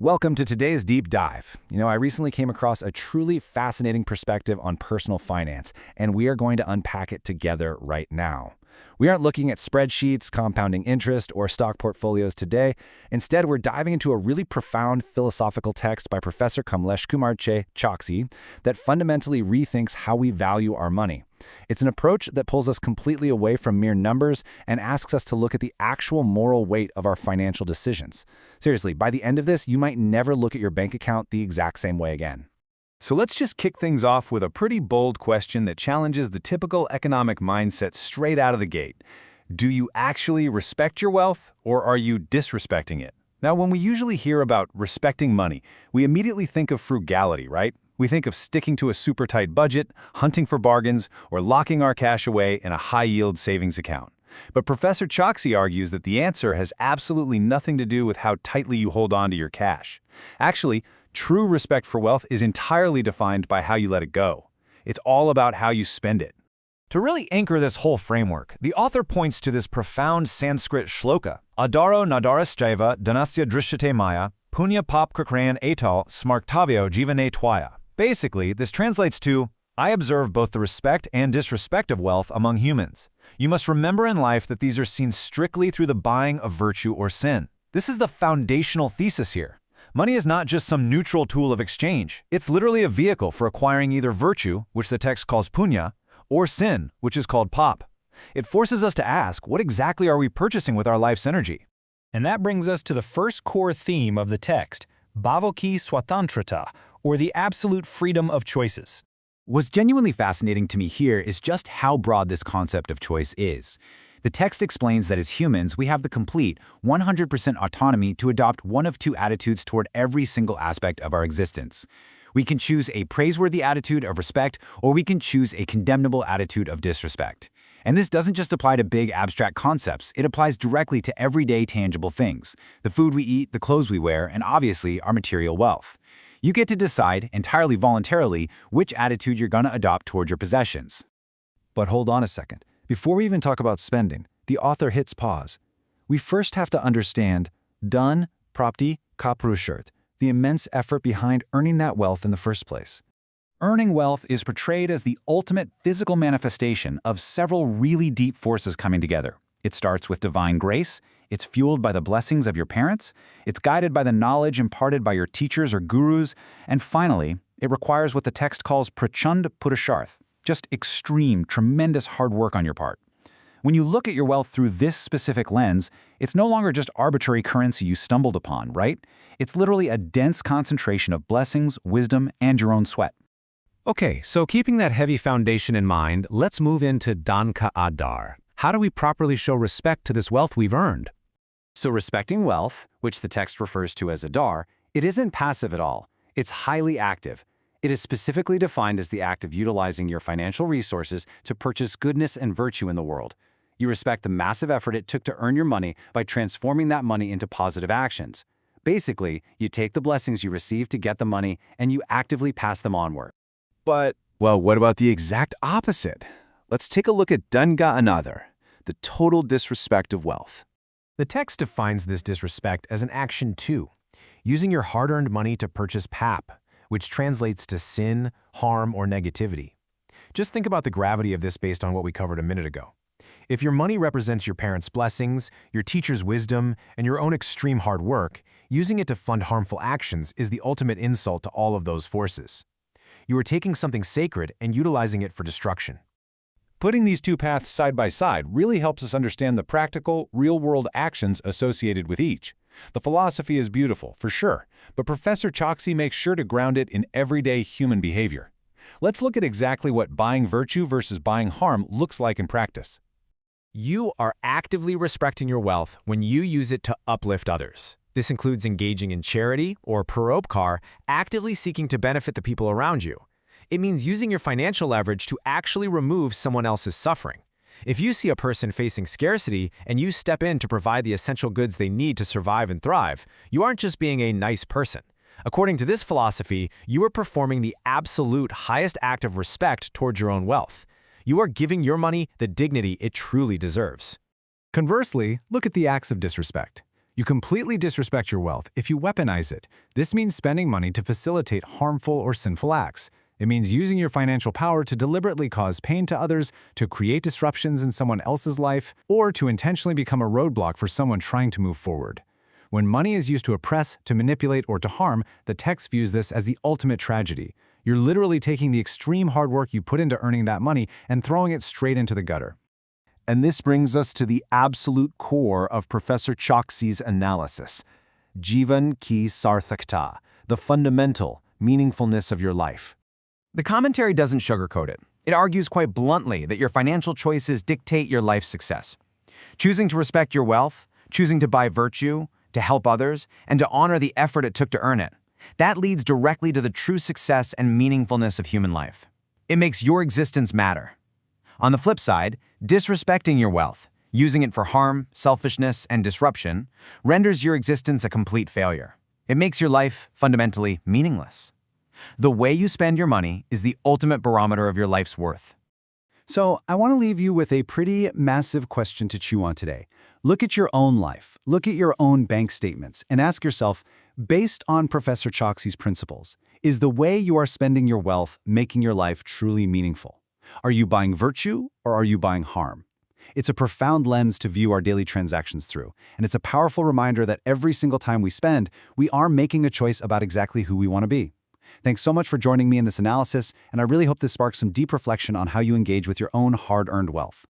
Welcome to today's deep dive. I recently came across a truly fascinating perspective on personal finance, and we are going to unpack it together right now. We aren't looking at spreadsheets, compounding interest, or stock portfolios today. Instead, we're diving into a really profound philosophical text by Professor Kamlesh Kumar Choksi that fundamentally rethinks how we value our money. It's an approach that pulls us completely away from mere numbers and asks us to look at the actual moral weight of our financial decisions. Seriously, by the end of this, you might never look at your bank account the exact same way again. So let's just kick things off with a pretty bold question that challenges the typical economic mindset straight out of the gate. Do you actually respect your wealth, or are you disrespecting it? Now, when we usually hear about respecting money, we immediately think of frugality, right? We think of sticking to a super tight budget, hunting for bargains, or locking our cash away in a high-yield savings account. But Professor Choksi argues that the answer has absolutely nothing to do with how tightly you hold on to your cash. Actually, true respect for wealth is entirely defined by how you let it go. It's all about how you spend it. To really anchor this whole framework, the author points to this profound Sanskrit shloka, Adaro nadarasthaiva dhanasya drishyate maya, punya pap krakrayan etal smartavyo jivane twaya. Basically, this translates to, I observe both the respect and disrespect of wealth among humans. You must remember in life that these are seen strictly through the buying of virtue or sin. This is the foundational thesis here. Money is not just some neutral tool of exchange. It's literally a vehicle for acquiring either virtue, which the text calls punya, or sin, which is called pap. It forces us to ask, what exactly are we purchasing with our life's energy? And that brings us to the first core theme of the text, bhavoki swatantrata, or the absolute freedom of choices. What's genuinely fascinating to me here is just how broad this concept of choice is. The text explains that as humans, we have the complete 100% autonomy to adopt one of two attitudes toward every single aspect of our existence. We can choose a praiseworthy attitude of respect, or we can choose a condemnable attitude of disrespect. And this doesn't just apply to big abstract concepts, it applies directly to everyday tangible things, the food we eat, the clothes we wear, and obviously our material wealth. You get to decide, entirely voluntarily, which attitude you're going to adopt toward your possessions. But hold on a second. Before we even talk about spending, the author hits pause. We first have to understand dhan prapti ka purushart, the immense effort behind earning that wealth in the first place. Earning wealth is portrayed as the ultimate physical manifestation of several really deep forces coming together. It starts with divine grace, it's fueled by the blessings of your parents, it's guided by the knowledge imparted by your teachers or gurus, and finally, it requires what the text calls prachand purusharth, just extreme, tremendous hard work on your part. When you look at your wealth through this specific lens, it's no longer just arbitrary currency you stumbled upon, right? It's literally a dense concentration of blessings, wisdom, and your own sweat. Okay, so keeping that heavy foundation in mind, let's move into dhan ka adar. How do we properly show respect to this wealth we've earned? So respecting wealth, which the text refers to as adar, it isn't passive at all. It's highly active. It is specifically defined as the act of utilizing your financial resources to purchase goodness and virtue in the world. You respect the massive effort it took to earn your money by transforming that money into positive actions. Basically, you take the blessings you receive to get the money and you actively pass them onward. But, well, what about the exact opposite? Let's take a look at dhan ka another, the total disrespect of wealth. The text defines this disrespect as an action too, using your hard-earned money to purchase pap, which translates to sin, harm, or negativity. Just think about the gravity of this based on what we covered a minute ago. If your money represents your parents' blessings, your teacher's wisdom, and your own extreme hard work, using it to fund harmful actions is the ultimate insult to all of those forces. You are taking something sacred and utilizing it for destruction. Putting these two paths side by side really helps us understand the practical, real-world actions associated with each. The philosophy is beautiful, for sure, but Professor Choksi makes sure to ground it in everyday human behavior. Let's look at exactly what buying virtue versus buying harm looks like in practice. You are actively respecting your wealth when you use it to uplift others. This includes engaging in charity or paropkar, actively seeking to benefit the people around you. It means using your financial leverage to actually remove someone else's suffering. If you see a person facing scarcity and you step in to provide the essential goods they need to survive and thrive, you aren't just being a nice person. According to this philosophy, you are performing the absolute highest act of respect towards your own wealth. You are giving your money the dignity it truly deserves. Conversely, look at the acts of disrespect. You completely disrespect your wealth if you weaponize it. This means spending money to facilitate harmful or sinful acts. It means using your financial power to deliberately cause pain to others, to create disruptions in someone else's life, or to intentionally become a roadblock for someone trying to move forward. When money is used to oppress, to manipulate, or to harm, the text views this as the ultimate tragedy. You're literally taking the extreme hard work you put into earning that money and throwing it straight into the gutter. And this brings us to the absolute core of Professor Choksi's analysis. Jivan ki sarthakta, the fundamental meaningfulness of your life. The commentary doesn't sugarcoat it. It argues quite bluntly that your financial choices dictate your life's success. Choosing to respect your wealth, choosing to buy virtue, to help others, and to honor the effort it took to earn it, that leads directly to the true success and meaningfulness of human life. It makes your existence matter. On the flip side, disrespecting your wealth, using it for harm, selfishness, and disruption, renders your existence a complete failure. It makes your life fundamentally meaningless. The way you spend your money is the ultimate barometer of your life's worth. So I want to leave you with a pretty massive question to chew on today. Look at your own life, look at your own bank statements, and ask yourself, based on Professor Choksi's principles, is the way you are spending your wealth making your life truly meaningful? Are you buying virtue or are you buying harm? It's a profound lens to view our daily transactions through, and it's a powerful reminder that every single time we spend, we are making a choice about exactly who we want to be. Thanks so much for joining me in this analysis, and I really hope this sparks some deep reflection on how you engage with your own hard-earned wealth.